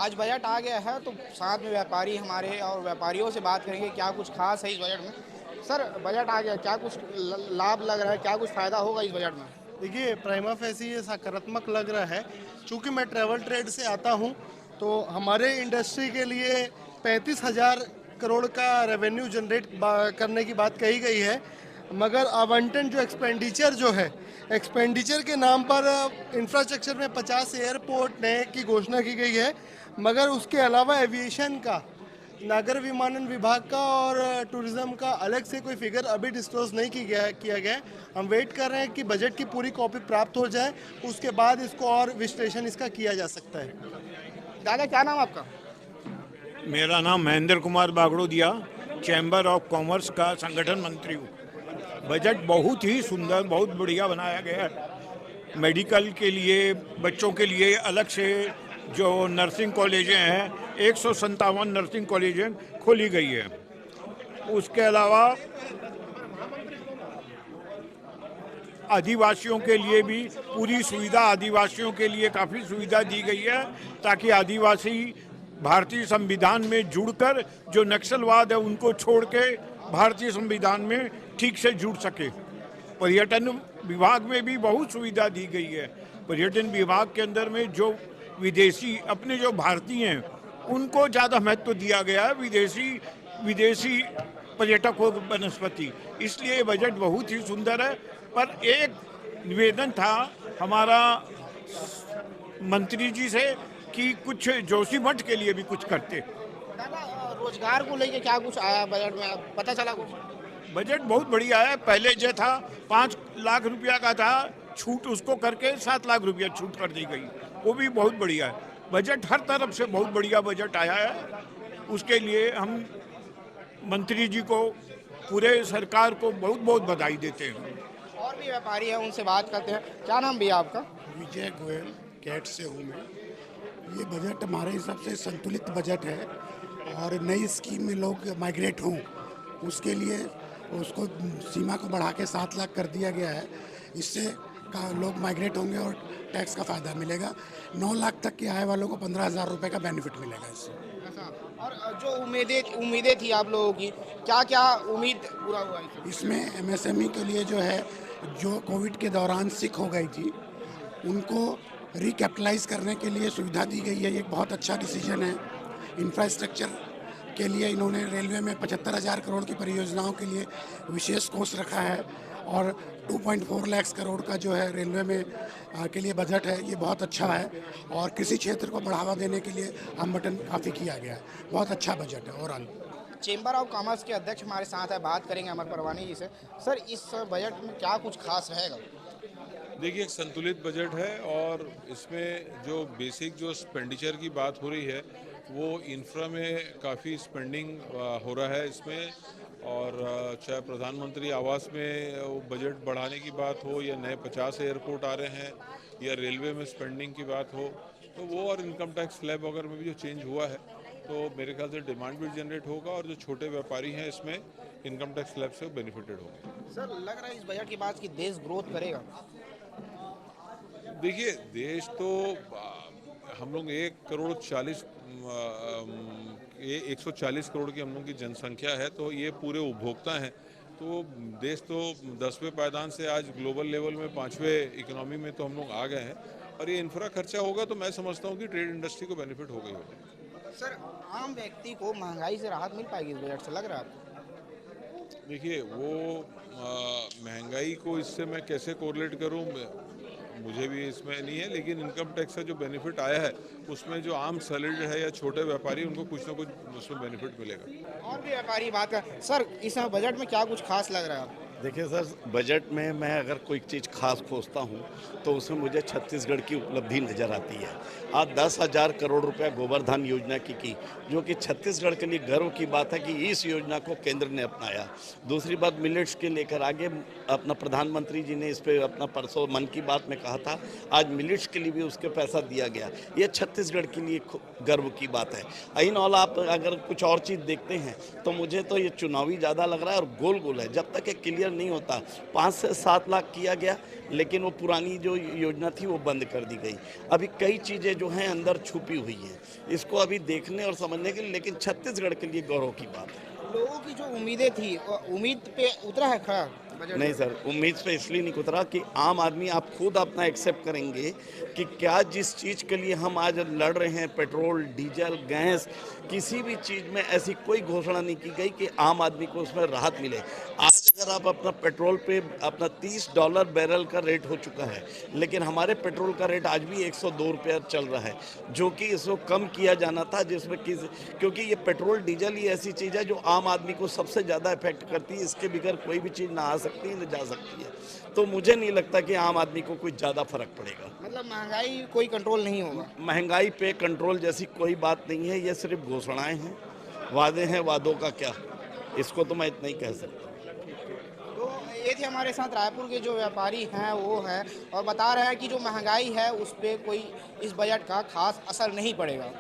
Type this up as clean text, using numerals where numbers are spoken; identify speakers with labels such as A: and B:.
A: आज बजट आ गया है तो साथ में व्यापारी हमारे और व्यापारियों से बात करेंगे क्या कुछ खास है इस बजट में। सर बजट आ गया, क्या कुछ लाभ लग रहा है, क्या कुछ फायदा होगा इस बजट में?
B: देखिए, प्राइमा फेसी ये सकारात्मक लग रहा है। चूंकि मैं ट्रैवल ट्रेड से आता हूं, तो हमारे इंडस्ट्री के लिए 35,000 करोड़ का रेवेन्यू जनरेट करने की बात कही गई है। मगर आवंटन जो एक्सपेंडिचर जो है, एक्सपेंडिचर के नाम पर इंफ्रास्ट्रक्चर में 50 एयरपोर्ट नए की घोषणा की गई है। मगर उसके अलावा एविएशन का, नागर विमानन विभाग का और टूरिज्म का अलग से कोई फिगर अभी डिस्क्लोज नहीं किया गया है। हम वेट कर रहे हैं कि बजट की पूरी कॉपी प्राप्त हो जाए, उसके बाद इसको और विश्लेषण इसका किया जा सकता है।
A: दादा क्या नाम आपका?
C: मेरा नाम Mahendra Kumar Bagdodiya, chamber of commerce का संगठन मंत्री हूँ। बजट बहुत ही सुंदर, बहुत बढ़िया बनाया गया है। मेडिकल के लिए, बच्चों के लिए अलग से जो नर्सिंग कॉलेजें हैं, 157 नर्सिंग कॉलेजें खोली गई है। उसके अलावा आदिवासियों के लिए भी पूरी सुविधा, आदिवासियों के लिए काफ़ी सुविधा दी गई है ताकि आदिवासी भारतीय संविधान में जुड़कर जो नक्सलवाद है उनको छोड़ के भारतीय संविधान में ठीक से जुड़ सके। पर्यटन विभाग में भी बहुत सुविधा दी गई है। पर्यटन विभाग के अंदर में जो विदेशी, अपने जो भारतीय हैं उनको ज़्यादा महत्व दिया गया है, विदेशी पर्यटकों को बनस्पति। इसलिए ये बजट बहुत ही सुंदर है। पर एक निवेदन था हमारा मंत्री जी से कि कुछ जोशीमठ के लिए भी कुछ करते।
A: दादा रोजगार को लेके क्या कुछ आया बजट में, पता चला कुछ?
C: बजट बहुत बढ़िया है। पहले जो था 5 लाख रुपया का था, छूट उसको करके 7 लाख रुपया छूट कर दी गई, वो भी बहुत बढ़िया है। बजट हर तरफ से बहुत बढ़िया बजट आया है। उसके लिए हम मंत्री जी को, पूरे सरकार को बहुत बहुत बधाई देते हैं।
A: और भी व्यापारी हैं, उनसे बात करते हैं। क्या नाम भैया आपका?
D: विजय गोयल, कैट से हूँ मैं। ये बजट हमारे हिसाब से संतुलित बजट है और नई स्कीम में लोग माइग्रेट हों उसके लिए उसको सीमा को बढ़ा के 7 लाख कर दिया गया है। इससे लोग माइग्रेट होंगे और टैक्स का फ़ायदा मिलेगा। 9 लाख तक की आय वालों को 15,000 रुपये का बेनिफिट मिलेगा इससे।
A: और जो उम्मीदें थी आप लोगों की, क्या क्या उम्मीद पूरा हुआ
D: इसमें एमएसएमई के लिए जो है, जो कोविड के दौरान सिक हो गई थी उनको रिकैपिटलाइज करने के लिए सुविधा दी गई है। ये एक बहुत अच्छा डिसीजन है। इंफ्रास्ट्रक्चर के लिए इन्होंने रेलवे में 75,000 करोड़ की परियोजनाओं के लिए विशेष कोष रखा है और 2.4 लाख करोड़ का जो है रेलवे में के लिए बजट है। ये बहुत अच्छा है और कृषि क्षेत्र को बढ़ावा देने के लिए आवंटन काफ़ी किया गया है। बहुत अच्छा बजट है ओवरऑल।
A: चेंबर ऑफ कॉमर्स के अध्यक्ष हमारे साथ है, बात करेंगे अमर परवानी जी से। सर इस बजट में क्या कुछ खास रहेगा?
E: देखिए, एक संतुलित बजट है और इसमें जो बेसिक जो एक्सपेंडिचर की बात हो रही है वो इंफ्रा में काफ़ी स्पेंडिंग हो रहा है इसमें। और चाहे प्रधानमंत्री आवास में वो बजट बढ़ाने की बात हो या नए 50 एयरपोर्ट आ रहे हैं या रेलवे में स्पेंडिंग की बात हो, तो वो और इनकम टैक्स स्लैब वगैरह में भी जो चेंज हुआ है तो मेरे ख्याल से डिमांड भी जनरेट होगा और जो छोटे व्यापारी हैं इसमें इनकम टैक्स स्लैब से बेनिफिटेड होंगे।
A: सर लग रहा है इस बजट के बाद कि देश ग्रोथ करेगा।
E: देखिए, देश तो हम लोग 140 करोड़ की हम लोग की जनसंख्या है, तो ये पूरे उपभोक्ता हैं। तो देश तो 10वें पायदान से आज ग्लोबल लेवल में 5वें इकोनॉमी में तो हम लोग आ गए हैं और ये इंफ्रा खर्चा होगा तो मैं समझता हूँ कि ट्रेड इंडस्ट्री को बेनिफिट हो गई होगा।
A: सर आम व्यक्ति को महंगाई से राहत मिल पाएगी इस बजट से, लग रहा है आपको?
E: देखिए, वो महंगाई को इससे मैं कैसे कोरिलेट करूँ, मुझे भी इसमें नहीं है, लेकिन इनकम टैक्स का जो बेनिफिट आया है उसमें जो आम सैलरी है या छोटे व्यापारी उनको कुछ ना कुछ उसमें बेनिफिट मिलेगा।
A: और भी व्यापारी बात कर। सर इस बजट में क्या कुछ खास लग रहा है आपको?
F: देखिए सर, बजट में मैं अगर कोई चीज़ खास खोजता हूँ तो उसमें मुझे छत्तीसगढ़ की उपलब्धि नज़र आती है। आज 10,000 करोड़ रुपया गोबर योजना की जो कि छत्तीसगढ़ के लिए गर्व की बात है कि इस योजना को केंद्र ने अपनाया। दूसरी बात, मिलेट्स के लेकर आगे अपना प्रधानमंत्री जी ने इस पर अपना परसों मन की बात में कहा था, आज मिलेट्स के लिए भी उसके पैसा दिया गया। ये छत्तीसगढ़ के लिए गर्व की बात है। इन ऑल आप अगर कुछ और चीज़ देखते हैं तो मुझे तो ये चुनावी ज़्यादा लग रहा है और गोल गोल है। जब तक एक क्लियर एक्सपेंडिचर नहीं होता। 5 से 7 लाख किया गया, लेकिन वो पुरानी जो योजना थी वो बंद कर दी गई। अभी कई चीज़ें जो हैं अंदर छुपी हुई हैं, इसको अभी देखने और समझने के लिए, लेकिन छत्तीसगढ़ के लिए गौरव की बात है।
A: लोगों की जो उम्मीदें थी, उम्मीद पे उतरा है खरा बजट?
F: नहीं सर, उम्मीद पे इसलिए नहीं उतरा कि आम आदमी, आप खुद अपना एक्सेप्ट करेंगे कि क्या जिस चीज़ के लिए हम आज लड़ रहे हैं, पेट्रोल, डीजल, गैस, किसी भी चीज़ में ऐसी कोई घोषणा नहीं की गई कि आम आदमी को उसमें राहत मिले। आज अगर आप अपना पेट्रोल पे अपना $30 बैरल का रेट हो चुका है, लेकिन हमारे पेट्रोल का रेट आज भी 102 रुपये चल रहा है, जो कि इसको कम किया जाना था, जिसमें क्योंकि ये पेट्रोल डीजल ही ऐसी चीज़ है जो आम आदमी को सबसे ज़्यादा इफेक्ट करती है। इसके बगैर कोई भी चीज़ ना आ सकती है, न जा सकती है। तो मुझे नहीं लगता कि आम आदमी को कोई ज़्यादा फर्क पड़ेगा।
A: मतलब महंगाई कोई कंट्रोल नहीं होगा?
F: महंगाई पे कंट्रोल जैसी कोई बात नहीं है, ये सिर्फ घोषणाएं हैं, वादे हैं, वादों का क्या, इसको तो मैं इतना ही कह सकता हूँ।
A: तो ये थे हमारे साथ रायपुर के जो व्यापारी हैं, वो हैं और बता रहे हैं कि जो महंगाई है उस पर कोई इस बजट का खास असर नहीं पड़ेगा।